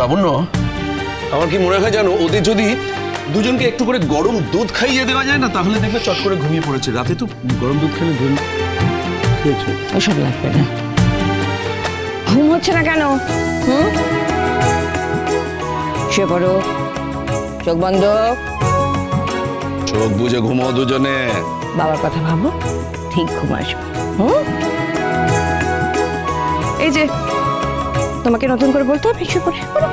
লাবণ্য, আমার কি মনে হয় জানো, ওদের যদি দুজনকে একটু করে গরম দুধ খাইয়ে দেওয়া যায় না, তাহলে দেখবে চট করে ঘুমিয়ে পড়েছে। রাতে তো গরম দুধ খেলে ঘুম খেয়েছে। ওসব লাগবে না। ঘুম হচ্ছে না কেন? শুয়ে পড়ো, চোখ বন্ধ, চোখ বুঝে ঘুমাও দুজনে। বাবার কথা ভাবো, ঠিক ঘুম আসবে। এই যে তোমাকে নতুন করে বলতে হবে, শুয়ে পড়ো,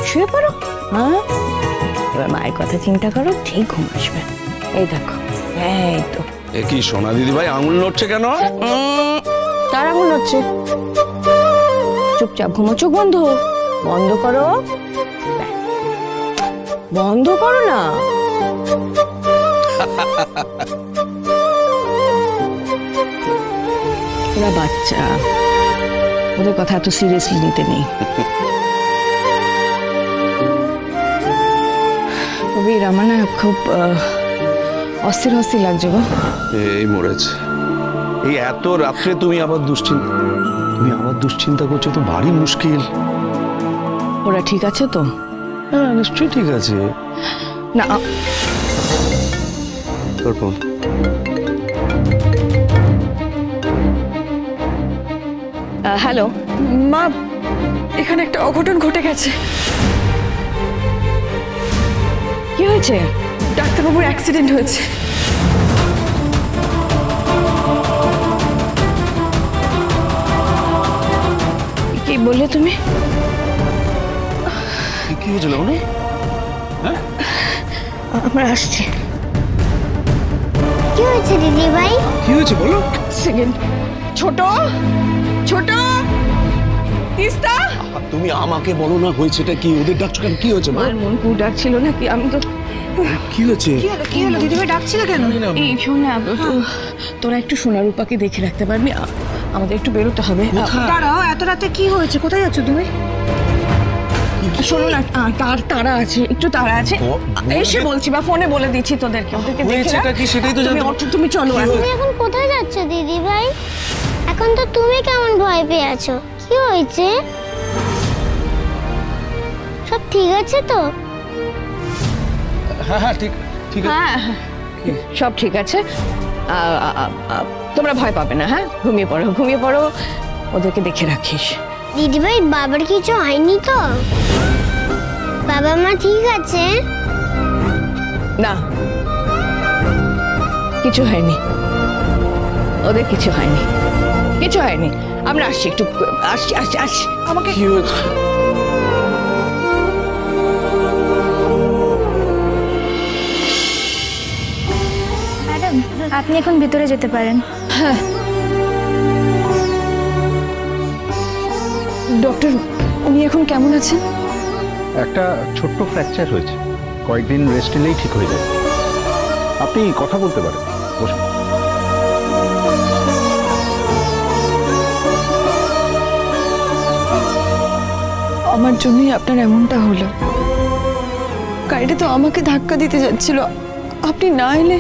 শুয়ে পড়ো। হ্যাঁ, এবার মায়ের কথা চিন্তা করো, ঠিক ঘুম আসবে। এই দেখো, এই তো। এ কি সোনা দিদি ভাই, আঙুল নড়ছে কেন? তার আঙুল নড়ছে। চুপচাপ ঘুমো, চোখ বন্ধ, বন্ধ করো, বন্ধ করো না। ওরা বাচ্চা, ওদের কথা এত সিরিয়াসলি নিতে নেই। কবির, আমার না খুব অস্থির অস্থির লাগছে গো। এই মরেছে, এই এত রাত্রে তুমি আবার দুশ্চিন্তা করছো, তো ভারী মুশকিল। ওরা ঠিক আছে তো? হ্যাঁ, নিশ্চয়ই ঠিক আছে। না, হ্যালো মা, এখানে একটা অঘটন ঘটে গেছে। কি হয়েছে? ডাক্তারবাবুর অ্যাক্সিডেন্ট হয়েছে। কি বললে তুমি? কি হয়েছিল? হ্যাঁ, আমরা আসছি। কি হয়েছে দিদি ভাই? কি হয়েছে বলো? সেকেন্ড। ছোট ছোট তিস্তা, তুমি আমাকে বলো না হয়েছেটা কি, ওদের ডাকছো কেন? কি হয়েছে? আমার মন খুব ডাকছিল নাকি, আমি তো। কি হয়েছে? কি হলো দিদি ভাই, ডাকছিল কেন? এই শোন না, তোরা একটু সোনারূপাকে দেখে রাখতে পারবি? আমাদের একটু বেরোতে হবে। দাঁড়াও, এত রাতে কি হয়েছে? কোথায় যাচ্ছ তুমি? শোনো না, তারা আছে, একটু তারা আছে, এসে বলছি বা ফোনে বলে দিচ্ছি তোদেরকে। ওদেরকে দেখে রাখ। কি সেটাই তো জানতে। তুমি চলো। তুমি এখন কোথায় যাচ্ছ দিদি ভাই? এখন তো তুমি কেমন ভয় পেয়ে আছো, কি হয়েছে? সব ঠিক আছে তো? হ্যাঁ, ঠিক ঠিক আছে। হ্যাঁ, সব ঠিক আছে। তোমরা ভয় পাবে না। হ্যাঁ, ঘুমিয়ে পড়ো, ঘুমিয়ে পড়ো, ওদেরকে দেখে রাখিস। দিদি ভাই, বাবার কিছু হয়নি তো? বাবা মা ঠিক আছে? না, কিছু হয়নি, ওদের কিছু হয়নি, কিছু হয়নি। আমরা আসছি, একটু আসছি আসছি আসছি। আমাকে কি হয়েছে? ম্যাডাম, আপনি এখন ভিতরে যেতে পারেন। হ্যাঁ, ডক্টর, উনি এখন কেমন আছেন? একটা ছোট্ট ফ্র্যাকচার হয়েছে, কয়েকদিন রেস্ট নিলেই ঠিক হয়ে যাবে। আপনি কথা বলতে পারেন, বসুন। আমার জন্যই আপনার এমনটা হলো। গাড়িটা তো আমাকে ধাক্কা দিতে যাচ্ছিল, আপনি না এলে।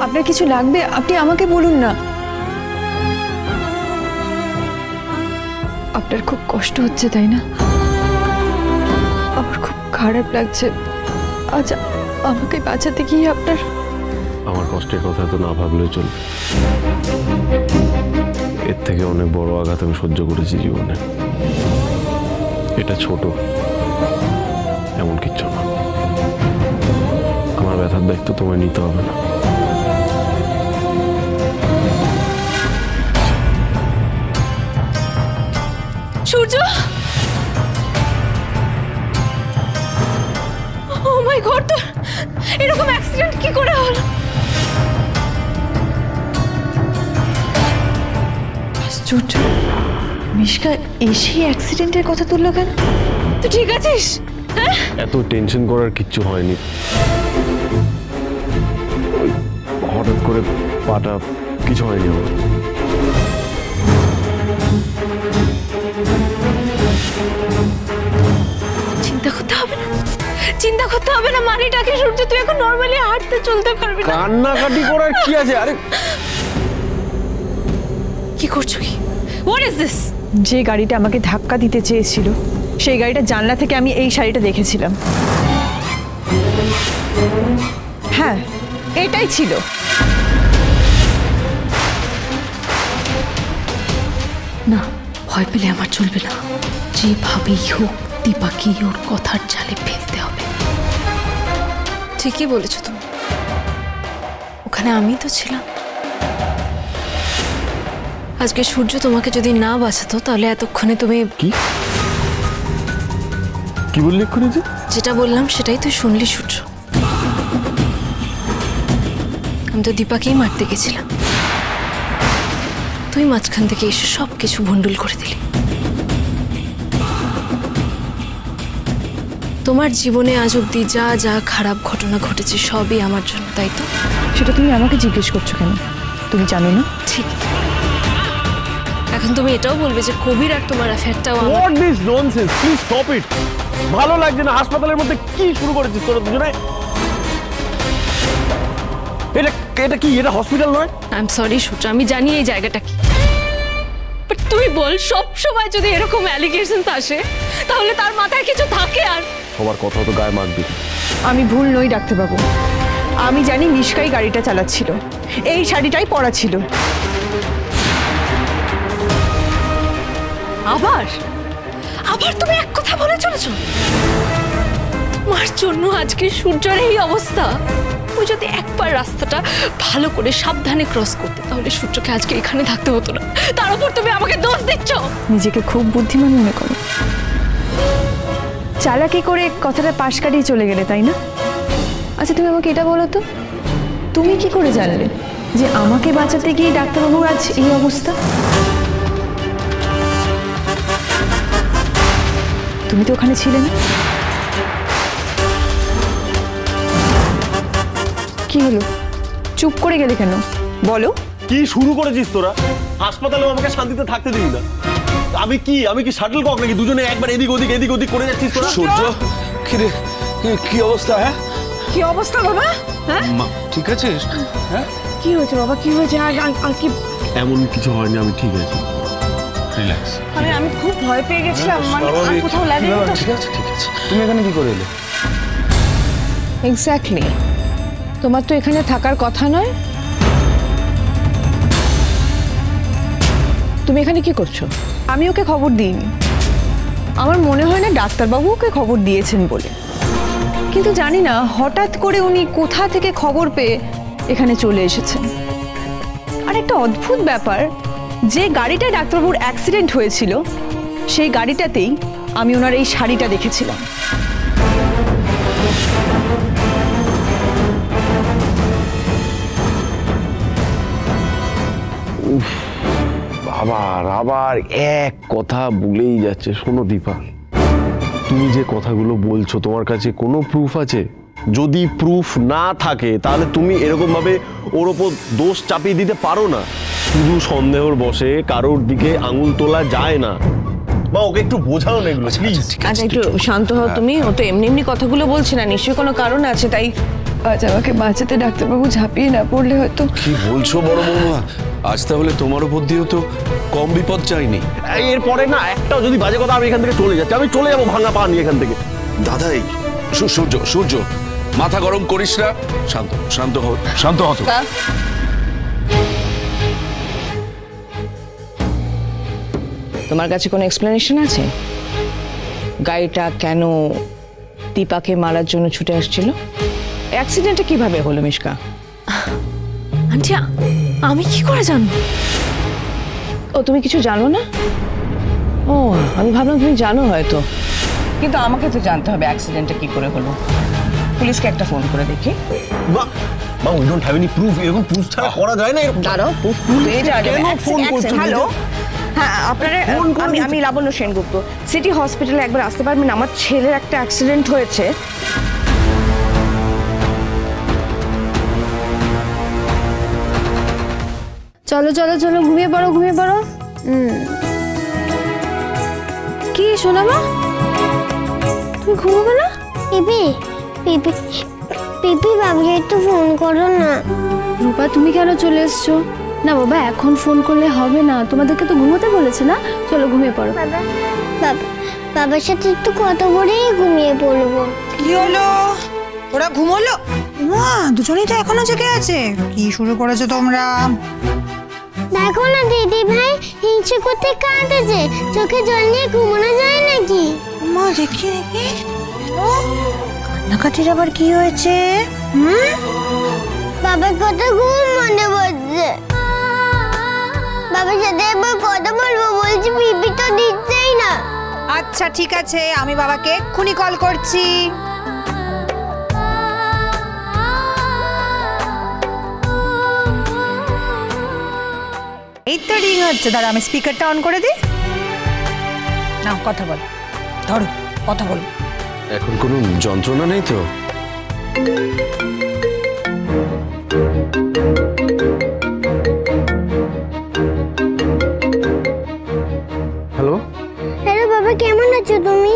আপনার কিছু লাগবে, আপনি আমাকে বলুন না। আপনার খুব কষ্ট হচ্ছে তাই না? আমার খুব খারাপ লাগছে। আচ্ছা, আমাকে বাঁচাতে গিয়ে আপনার। আমার কষ্টের কথা তো না ভাবলেও চলবে। এর থেকে অনেক বড় আঘাত আমি সহ্য করেছি জীবনে। এটা ছোট, এমন কিচ্ছু না। আমার ব্যথার দায়িত্ব তোমায় নিতে হবে না। সূর্য, ও মাই গড, এরকম অ্যাক্সিডেন্ট কি করে হলো? আশ্চর্য, মিশকা এসে অ্যাক্সিডেন্টের কথা তুললো কেন? তুই ঠিক আছিস? হ্যাঁ, এত টেনশন করার কিচ্ছু হয়নি। হঠাৎ করে পাটা, কিছু হয়নি আমার। চিন্তা করতে হবে না, চিন্তা করতে হবে না। মানিটাকে সূর্য, তুই এখন নরমালি হাঁটতে চলতে পারবি। কান্নাকাটি করার কি আছে? আরে কি করছো? কি, হোয়াট ইজ দিস? যে গাড়িটা আমাকে ধাক্কা দিতে চেয়েছিল সেই গাড়িটা জানলা থেকে আমি এই শাড়িটা দেখেছিলাম। হ্যাঁ, এটাই ছিল। না, ভয় পেলে আমার চলবে না। যেভাবেই হোক দীপাকে ওর কথার জালে ফেলতে হবে। ঠিকই বলেছো তুমি, ওখানে আমি তো ছিলাম। আজকে সূর্য তোমাকে যদি না বাঁচাতো তাহলে এতক্ষণে তুমি কি বললি এক্ষুনি? যেটা বললাম সেটাই তুই শুনলি সূর্য। আমি তো দীপাকেই মারতে গেছিলাম, তুই মাঝখান থেকে এসে সব কিছু ভণ্ডুল করে দিলি। তোমার জীবনে আজ অব্দি যা যা খারাপ ঘটনা ঘটেছে সবই আমার জন্য, তাই তো? সেটা তুমি আমাকে জিজ্ঞেস করছো কেন? তুমি জানো না? ঠিক, এখন তুমি এটাও বলবে যে কবির আর তোমার অ্যাফেয়ারটাও আমার। What this nonsense, please stop it. ভালো লাগছে না। হাসপাতালের মধ্যে কি শুরু করেছিস তোরা দুজনে? এটা কি? এটা হসপিটাল নয়। আই এম সরি সূর্য, আমি জানি এই জায়গাটা কি, বাট তুই বল সব সময় যদি এরকম অ্যালিগেশনস আসে তাহলে তার মাথায় কিছু থাকে? আর সবার কথা তো গায়ে মারবি। আমি ভুল নই ডাক্তারবাবু। আমি জানি মিশকাই গাড়িটা চালাচ্ছিল, এই শাড়িটাই পরা ছিল। আবার আবার তুমি এক কথা বলে চলেছো? তোমার জন্য আজকে সূর্যের এই অবস্থা। ও যদি একবার রাস্তাটা ভালো করে সাবধানে ক্রস করতে তাহলে সূর্যকে আজকে এখানে থাকতে হতো না। তার উপর তুমি আমাকে দোষ দিচ্ছ। নিজেকে খুব বুদ্ধিমান মনে করো, চালাকি করে কথাটা পাশ কাটিয়ে চলে গেলে, তাই না? আচ্ছা তুমি আমাকে এটা বলো তো, তুমি কি করে জানলে যে আমাকে বাঁচাতে গিয়ে ডাক্তারবাবুর আজ এই অবস্থা? তুমি তো ওখানে ছিলে না। কি হলো, চুপ করে গেলে কেন? বলো। কি শুরু করেছিস তোরা? হাসপাতালে আমাকে শান্তিতে থাকতে দিবি না। আমি কি শাটল কক নাকি? দুজনে একবার এদিক ওদিক করে যাচ্ছিস তোরা। সূর্য, কি রে, কি অবস্থা? হ্যাঁ, কি অবস্থা বাবা? হ্যাঁ, মা ঠিক আছিস? হ্যাঁ, কি হয়েছে বাবা? কি হয়েছে? আর কি? এমন কিছু হয়নি, আমি ঠিক আছি। রিল্যাক্স। আমি খুব ভয় পেয়ে গেছিলাম, মানে আর কোথাও লাগেনি তো। ঠিক আছে ঠিক আছে। তুমি এখানে কি করে এলে? এক্স্যাক্টলি, তোমার তো এখানে থাকার কথা নয়। তুমি এখানে কি করছো? আমি ওকে খবর দিইনি। আমার মনে হয় না ডাক্তারবাবু ওকে খবর দিয়েছেন বলে, কিন্তু জানি না হঠাৎ করে উনি কোথা থেকে খবর পেয়ে এখানে চলে এসেছেন। আর একটা অদ্ভুত ব্যাপার, যে গাড়িটায় ডাক্তারবাবুর অ্যাক্সিডেন্ট হয়েছিল সেই গাড়িটাতেই আমি ওনার এই শাড়িটা দেখেছিলাম। আবার এক কথা বলেই যাচ্ছে। শোনো দীপা, তুমি যে কথাগুলো বলছো তোমার কাছে কোনো প্রুফ আছে? যদি প্রুফ না থাকে তাহলে তুমি এরকম ভাবে ওর ওপর দোষ চাপিয়ে দিতে পারো না। শুধু সন্দেহর বশে কারোর দিকে আঙুল তোলা যায় না। বা ওকে একটু বোঝাও না এগুলো প্লিজ। আচ্ছা একটু শান্ত হও তুমি। ও তো এমনি এমনি কথাগুলো বলছে না, নিশ্চয়ই কোনো কারণ আছে। তাই আজ আমাকে বাঁচাতে ডাক্তারবাবু ঝাঁপিয়ে না পড়লে হয়তো। কি বলছো বড় বৌমা? আজ তাহলে তোমার উপর দিয়েও তো কম বিপদ চাইনি। এরপরে না একটাও যদি বাজে কথা, আমি এখান থেকে চলে যাচ্ছি। আমি চলে যাবো ভাঙা পা নিয়ে এখান থেকে। দাদাই, সূর্য মাথা গরম করিস না। শান্ত হতো। তোমার কাছে কোনো এক্সপ্লেনেশন আছে? গাড়িটা কেন দীপাকে মারার জন্য ছুটে আসছিল? অ্যাক্সিডেন্টটা কিভাবে হলো মিশকা? আন্টি, আমি কি করে জানবো? ও, তুমি কিছু জানো না? ও, আমি ভাবলাম তুমি জানো হয়তো, কিন্তু আমাকে তো জানতে হবে অ্যাক্সিডেন্টটা কি করে হলো। পুলিশকে একটা ফোন করে দেখি। মা, we don't have any proof. এরকম প্রুফ ছাড়া করা যায় না। দাঁড়াও, পেয়ে যাওয়া যাবে। ফোন করছো? হ্যালো, হ্যাঁ আপনারা, আমি লাবণ্য সেনগুপ্ত। সিটি হসপিটালে একবার আসতে পারবেন? আমার ছেলের একটা অ্যাক্সিডেন্ট হয়েছে। চলো চলো চলো, ঘুমিয়ে পড়ো। কি শোনাবা? তুমি ঘুমাবে না? পিপি বাবুকে একটু ফোন করো না। রূপা, তুমি কেন চলে এসছো? না বাবা, এখন ফোন করলে হবে না, তোমাদেরকে তো ঘুমোতে বলেছে না। চলো ঘুমিয়ে পড়ো। বাবার সাথে একটু কথা বলেই ঘুমিয়ে পড়বো। কি হলো, ওরা ঘুমোলো? মা দুজনেই তো এখনো জেগে আছে। কি শুরু করেছো তোমরা? দেখো না দিদি ভাই, হিংসে করতে কাঁদেছে। চোখে জল নিয়ে ঘুমানো যায় নাকি? মা দেখি দেখি, কান্নাকাটির আবার কি হয়েছে? বাবার কথা খুব মনে পড়ছে। বাবার সাথে একবার কথা বলবো বলছি, বিপি তো দিচ্ছেই না। আচ্ছা ঠিক আছে, আমি বাবাকে এক্ষুনি কল করছি। এই তো রিং হচ্ছে, দাঁড়া আমি স্পিকারটা অন করে দিই। নাও কথা বল, ধরো কথা বল। এখন কোনো যন্ত্রণা নেই তো? হ্যালো, হ্যালো বাবা, কেমন আছো তুমি?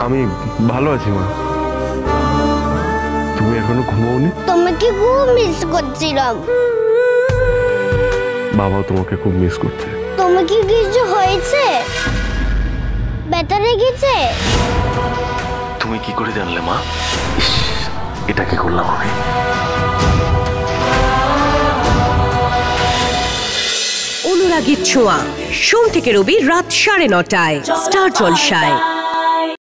আমি ভালো আছি মা। তুমি এখনো ঘুমাওনি? তোমাকে খুব মিস করছিলাম। বাবাও তোমাকে খুব মিস করছে। তোমাকে কিছু হয়েছে? ব্যথা লেগেছে? তুমি কি করে জানলে মা? এটা কি করলাম আমি? অনুরাগীর ছোঁয়া, সোম থেকে রবি রাত 9:30টায় স্টার জলসায়।